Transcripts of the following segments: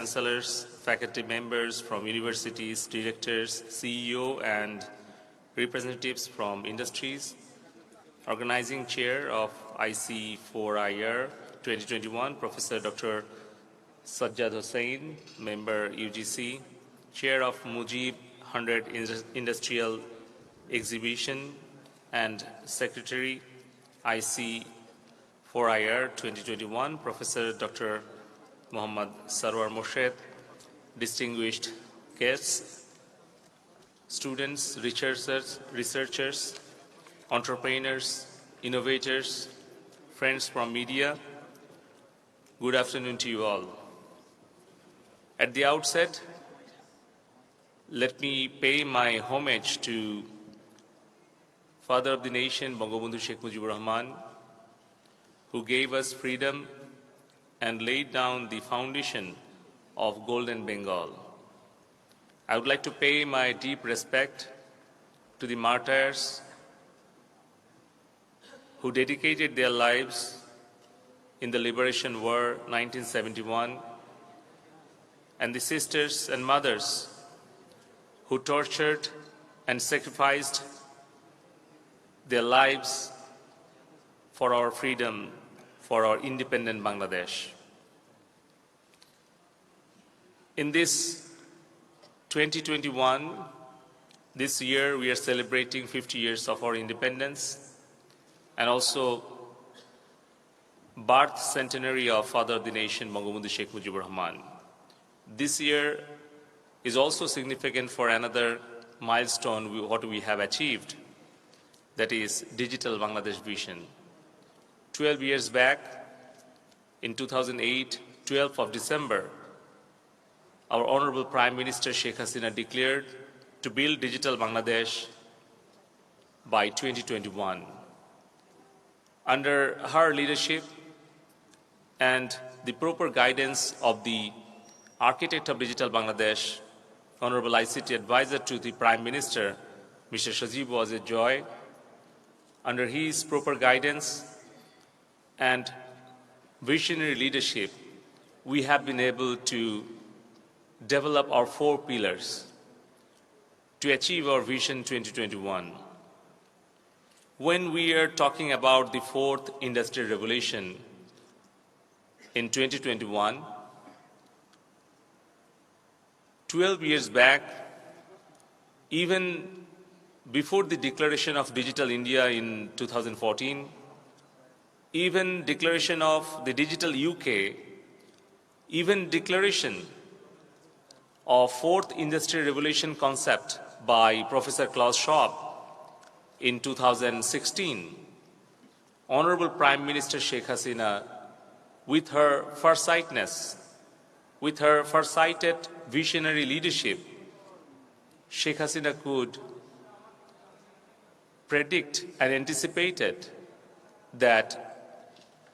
chancellors, faculty members from universities, directors, CEO, and representatives from industries, organizing chair of IC4IR 2021, Professor Dr. Sajjad Hossain, member UGC, chair of Mujib 100 Industrial Exhibition, and secretary IC4IR 2021, Professor Dr. Muhammad Sarwar Morshed, distinguished guests, students, researchers, entrepreneurs, innovators, friends from media, good afternoon to you all. At the outset, let me pay my homage to Father of the Nation, Bangabandhu Sheikh Mujib Rahman, who gave us freedom and laid down the foundation of Golden Bengal. I would like to pay my deep respect to the martyrs who dedicated their lives in the Liberation War 1971, and the sisters and mothers who tortured and sacrificed their lives for our freedom, for our independent Bangladesh. In this 2021, this year we are celebrating 50 years of our independence and also birth centenary of Father of the Nation, Bangabandhu Sheikh Mujib Rahman. This year is also significant for another milestone what we have achieved, that is Digital Bangladesh Vision. 12 years back, in 2008, 12th of December, our Honorable Prime Minister Sheikh Hasina declared to build Digital Bangladesh by 2021. Under her leadership and the proper guidance of the architect of Digital Bangladesh, Honorable ICT Advisor to the Prime Minister, Mr. Sajib was a joy. Under his proper guidance and visionary leadership, we have been able to develop our 4 pillars to achieve our Vision 2021. When we are talking about the 4th Industrial Revolution in 2021, 12 years back, even before the declaration of Digital India in 2014, even declaration of the Digital UK, even declaration of 4th Industrial Revolution concept by Professor Klaus Schwab in 2016, Honorable Prime Minister Sheikh Hasina, with her foresightness, with her foresighted visionary leadership, Sheikh Hasina could predict and anticipated that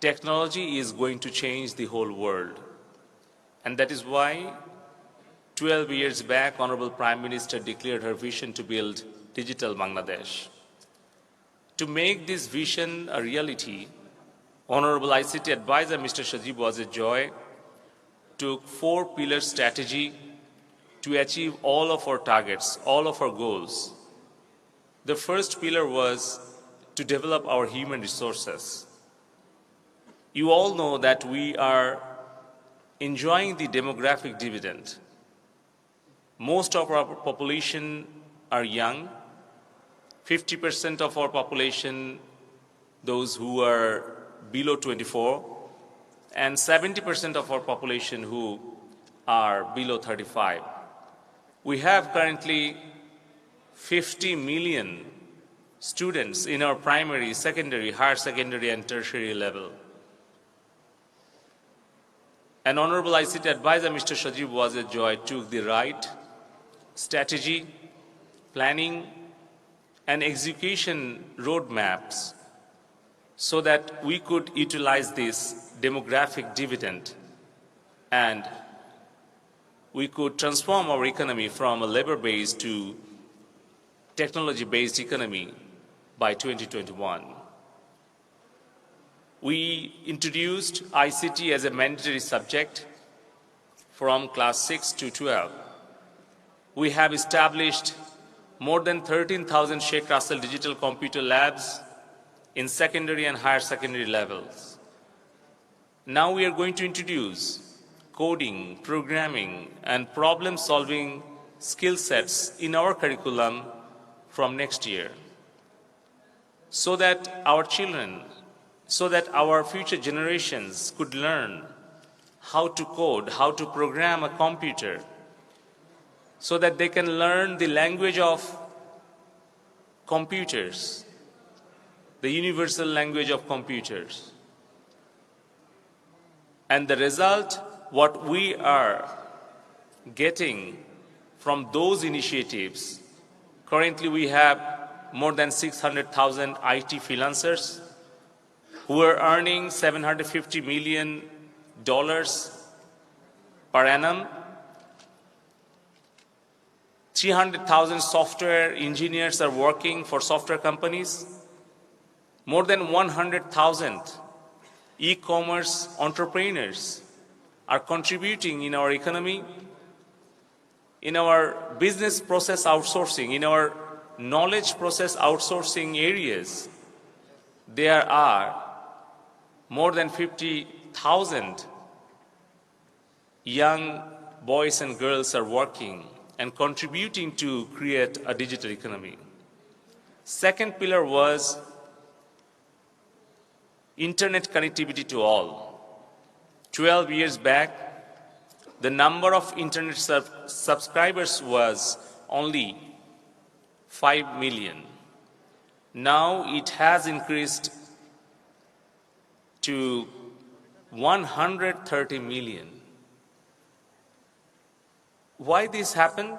technology is going to change the whole world. And that is why 12 years back, Honorable Prime Minister declared her vision to build Digital Bangladesh. To make this vision a reality, Honorable ICT Advisor Mr. Sajib was a joy, took 4-pillar strategy to achieve all of our targets, all of our goals. The first pillar was to develop our human resources. You all know that we are enjoying the demographic dividend. Most of our population are young. 50% of our population, those who are below 24, and 70% of our population who are below 35. We have currently 50 million students in our primary, secondary, higher secondary, and tertiary level. And Honorable ICT Advisor Mr. Sajib was a joy, took the right strategy, planning, and execution roadmaps so that we could utilize this demographic dividend and we could transform our economy from a labor-based to technology-based economy by 2021. We introduced ICT as a mandatory subject from class 6 to 12. We have established more than 13,000 Sheikh Russell digital computer labs in secondary and higher secondary levels. Now we are going to introduce coding, programming, and problem-solving skill sets in our curriculum from next year, so that our children, so that our future generations could learn how to code, how to program a computer, so that they can learn the language of computers, the universal language of computers. And the result, what we are getting from those initiatives, currently we have more than 600,000 IT freelancers who are earning $750 million per annum. 300,000 software engineers are working for software companies. More than 100,000 e-commerce entrepreneurs are contributing in our economy, in our business process outsourcing, in our knowledge process outsourcing areas. There are more than 50,000 young boys and girls are working and contributing to create a digital economy. Second pillar was internet connectivity to all. 12 years back, the number of internet subscribers was only 5 million. Now it has increased to 130 million. Why this happened?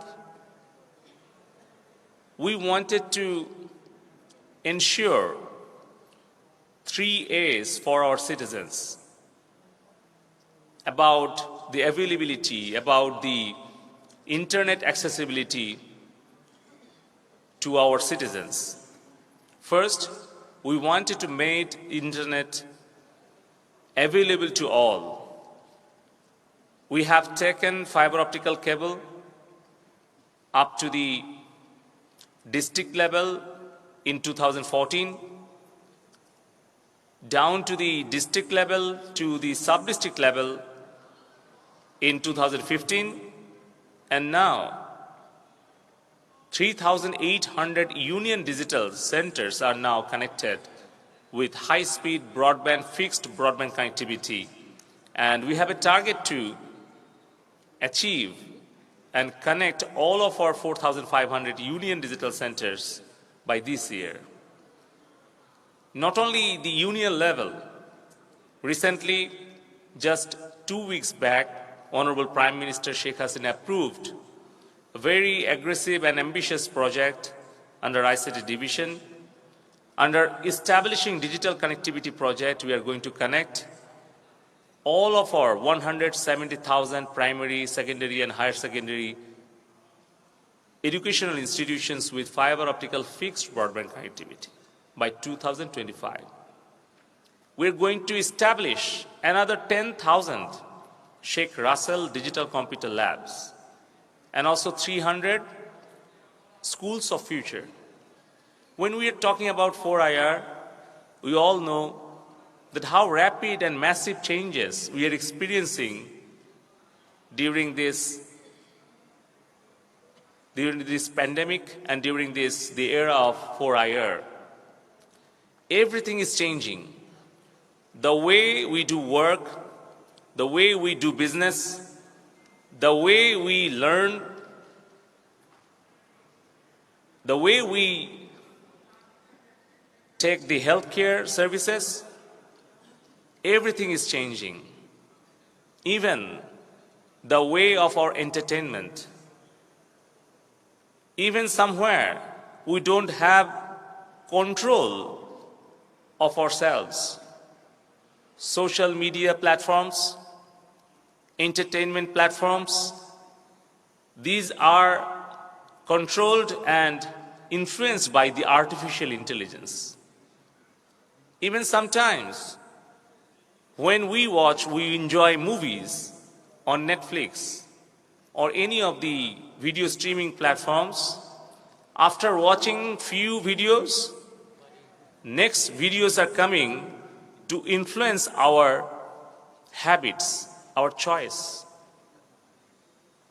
We wanted to ensure 3 A's for our citizens about the availability, about the internet accessibility to our citizens. First, we wanted to make internet available to all. We have taken fiber optical cable up to the district level in 2014, down to the district level to the sub-district level in 2015, and now 3,800 union digital centers are now connected with high-speed broadband, fixed broadband connectivity. And we have a target to achieve and connect all of our 4,500 union digital centers by this year. Not only the union level, recently, just 2 weeks back, Honorable Prime Minister Sheikh Hasina approved a very aggressive and ambitious project under ICT division. Under establishing digital connectivity project, we are going to connect all of our 170,000 primary, secondary, and higher secondary educational institutions with fiber optical fixed broadband connectivity by 2025. We're going to establish another 10,000 Sheikh Russell digital computer labs and also 300 schools of future. When we are talking about 4IR, we all know that how rapid and massive changes we are experiencing during this pandemic and during the era of 4IR. Everything is changing. The way we do work, the way we do business, the way we learn, the way we take the healthcare services, everything is changing. Even the way of our entertainment. Even somewhere we don't have control of ourselves. Social media platforms, entertainment platforms, these are controlled and influenced by the artificial intelligence. Even sometimes when we enjoy movies, on Netflix or any of the video streaming platforms, after watching few videos, next videos are coming to influence our habits, our choice.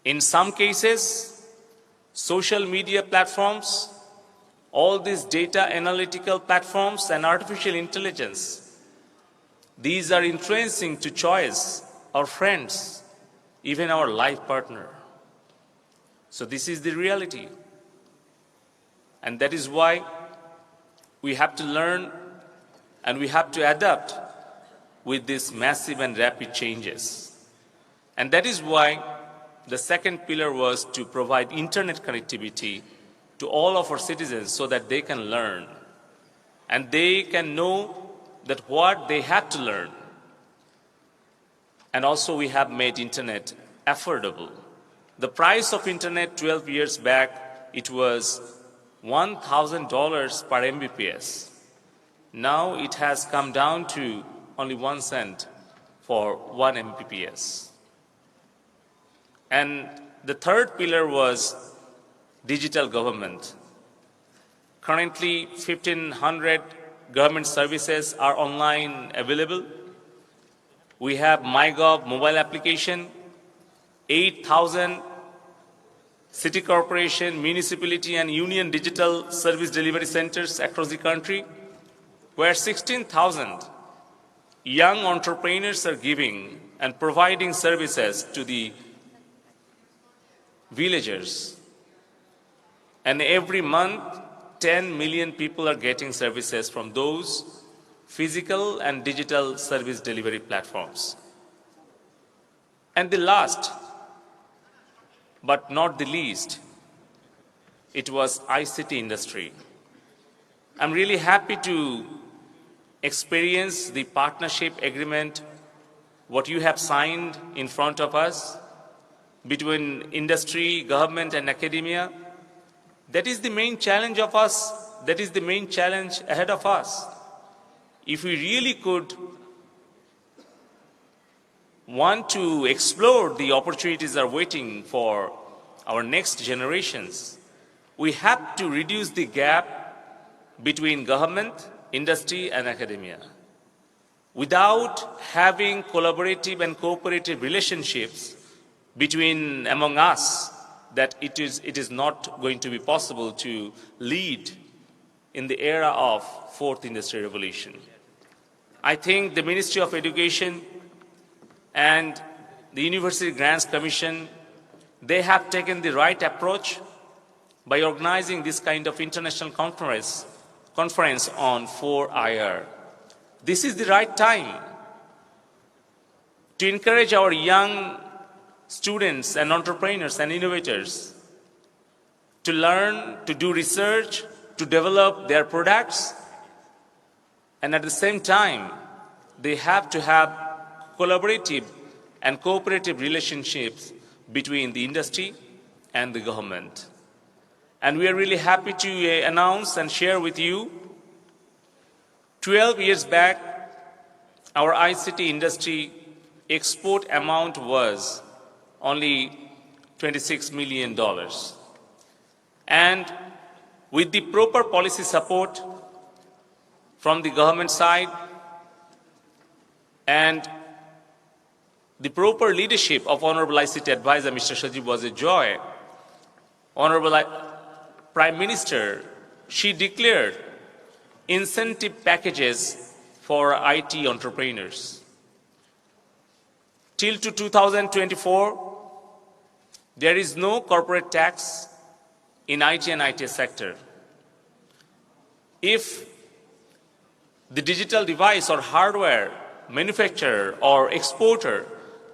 In some cases, social media platforms, all these data analytical platforms and artificial intelligence, these are influencing to choice our friends, even our life partner. So this is the reality. And that is why we have to learn and we have to adapt with these massive and rapid changes. And that is why the second pillar was to provide internet connectivity to all of our citizens so that they can learn and they can know that what they have to learn. And also we have made internet affordable. The price of internet 12 years back, it was $1,000 per Mbps. Now it has come down to only 1 cent for 1 Mbps. And the third pillar was digital government. Currently, 1,500 government services are online available. We have MyGov mobile application, 8,000 city corporation, municipality and union digital service delivery centers across the country, where 16,000 young entrepreneurs are giving and providing services to the villagers. And every month, 10 million people are getting services from those physical and digital service delivery platforms. And the last, but not the least, it was ICT industry. I'm really happy to experience the partnership agreement, what you have signed in front of us between industry, government and academia. That is the main challenge of us. That is the main challenge ahead of us. If we really could want to explore the opportunities that are waiting for our next generations, we have to reduce the gap between government, industry and academia. Without having collaborative and cooperative relationships among us, that it is not going to be possible to lead in the era of fourth industrial revolution. I think the Ministry of Education and the University Grants Commission, they have taken the right approach by organizing this kind of international conference on 4IR. This is the right time to encourage our young students and entrepreneurs and innovators to learn, to do research, to develop their products, and at the same time, they have to have collaborative and cooperative relationships between the industry and the government. And we are really happy to announce and share with you, 12 years back, our ICT industry export amount was only $26 million. And with the proper policy support from the government side and the proper leadership of Honorable ICT Advisor Mr. Sajib was a joy. Honorable Prime Minister, she declared incentive packages for IT entrepreneurs. Till to 2024, there is no corporate tax in IT and IT sector. If the digital device or hardware manufacturer or exporter,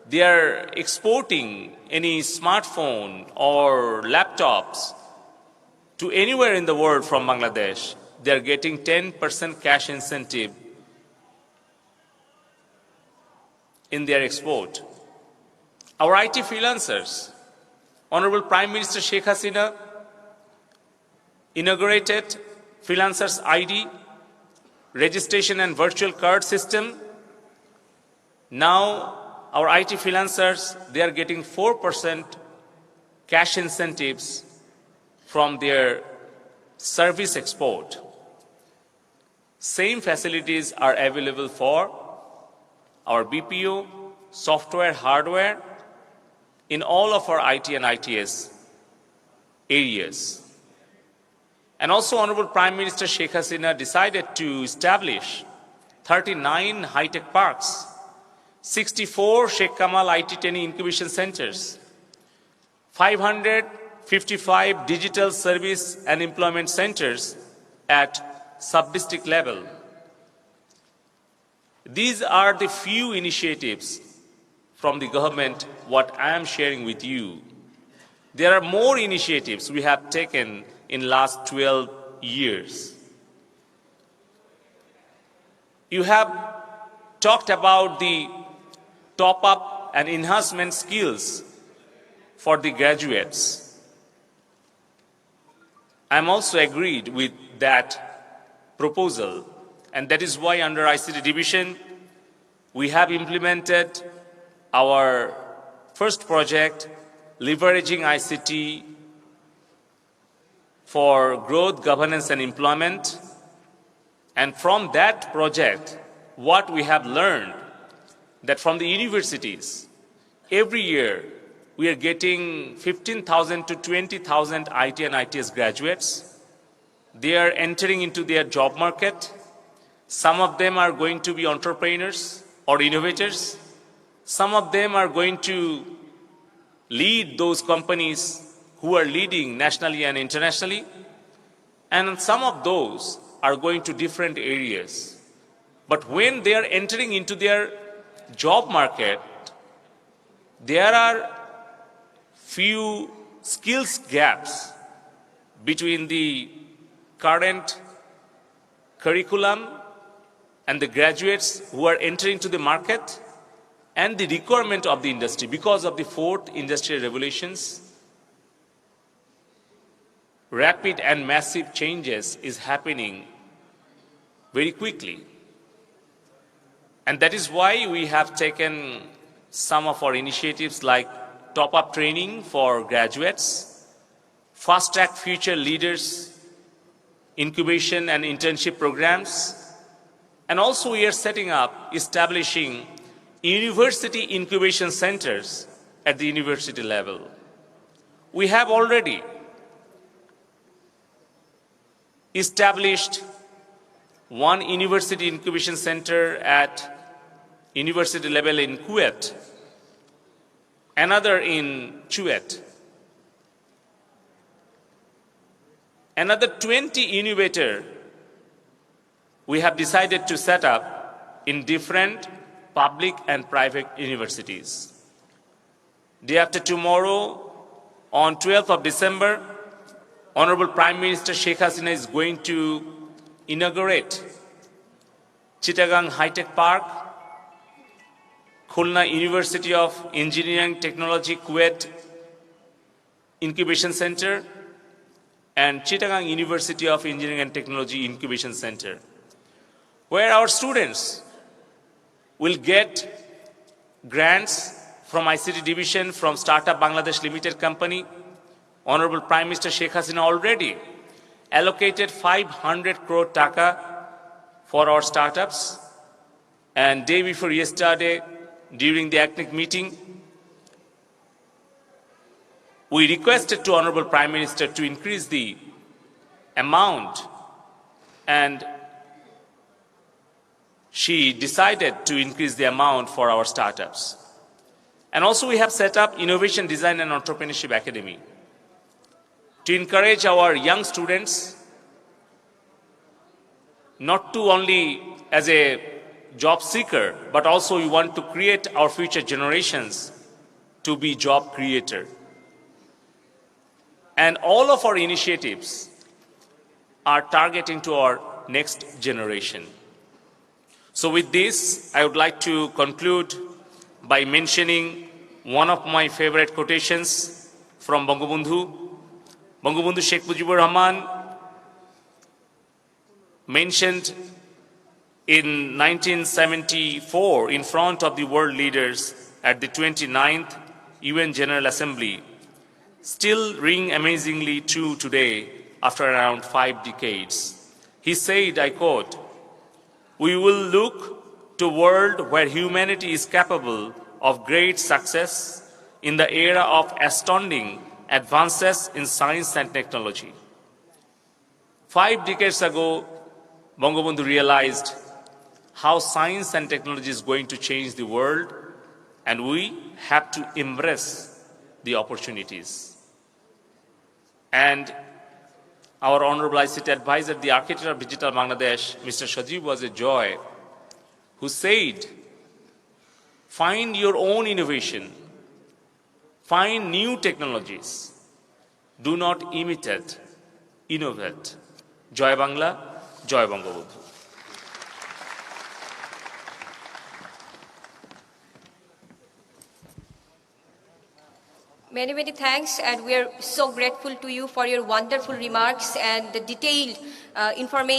they are exporting any smartphone or laptops to anywhere in the world from Bangladesh, they are getting 10% cash incentive in their export. Our IT freelancers, Honorable Prime Minister Sheikh Hasina inaugurated freelancers ID, registration and virtual card system. Now our IT freelancers, they are getting 4% cash incentives from their service export. Same facilities are available for our BPO, software, hardware, in all of our IT and ITS areas. And also Honorable Prime Minister Sheikh Hasina decided to establish 39 high-tech parks, 64 Sheikh Kamal IT Training Incubation Centers, 555 digital service and employment centers at sub-district level. These are the few initiatives from the government what I am sharing with you. There are more initiatives we have taken in last 12 years. You have talked about the top-up and enhancement skills for the graduates. I'm also agreed with that proposal, and that is why under ICT division we have implemented our first project, leveraging ICT for growth, governance and employment. And from that project, what we have learned, that from the universities, every year we are getting 15,000 to 20,000 IT and ITS graduates. They are entering into their job market. Some of them are going to be entrepreneurs or innovators. Some of them are going to lead those companies who are leading nationally and internationally. And some of those are going to different areas. But when they are entering into their job market, there are few skills gaps between the current curriculum and the graduates who are entering to the market and the requirement of the industry. Because of the fourth industrial revolutions, rapid and massive changes is happening very quickly. And that is why we have taken some of our initiatives like top-up training for graduates, fast-track future leaders, incubation and internship programs, and also we are establishing university incubation centers at the university level. We have already established one university incubation center at university level in Kuwait, another in Kuwait, another 20 innovator we have decided to set up in different public and private universities. Day after tomorrow, on 12th of December, Honorable Prime Minister Sheikh Hasina is going to inaugurate Chittagong High-Tech Park, Khulna University of Engineering Technology Kuwait Incubation Center, and Chittagong University of Engineering and Technology Incubation Center, where our students will get grants from ICT division, from Startup Bangladesh Limited Company. Honorable Prime Minister Sheikh Hasina already allocated 500 crore taka for our startups. And day before yesterday, during the ACNIC meeting, we requested to Honorable Prime Minister to increase the amount, and she decided to increase the amount for our startups. And also we have set up Innovation, Design and Entrepreneurship Academy to encourage our young students not to only as a job seeker, but also we want to create our future generations to be job creator. And all of our initiatives are targeting to our next generation. So with this, I would like to conclude by mentioning one of my favorite quotations from Bangabandhu. Bangabandhu Sheikh Mujibur Rahman mentioned in 1974 in front of the world leaders at the 29th UN General Assembly still ring amazingly true today after around 5 decades. He said, I quote, "We will look to a world where humanity is capable of great success in the era of astounding advances in science and technology." 5 decades ago, Bangabandhu realized how science and technology is going to change the world, and we have to embrace the opportunities. And our Honorable ICT Advisor, the Architect of Digital Bangladesh, Mr. Mujib, was a joy, who said, find your own innovation, find new technologies, do not imitate, innovate. Joy Bangla, Joy Bangabandhu. Many, many thanks, and we are so grateful to you for your wonderful remarks and the detailed information.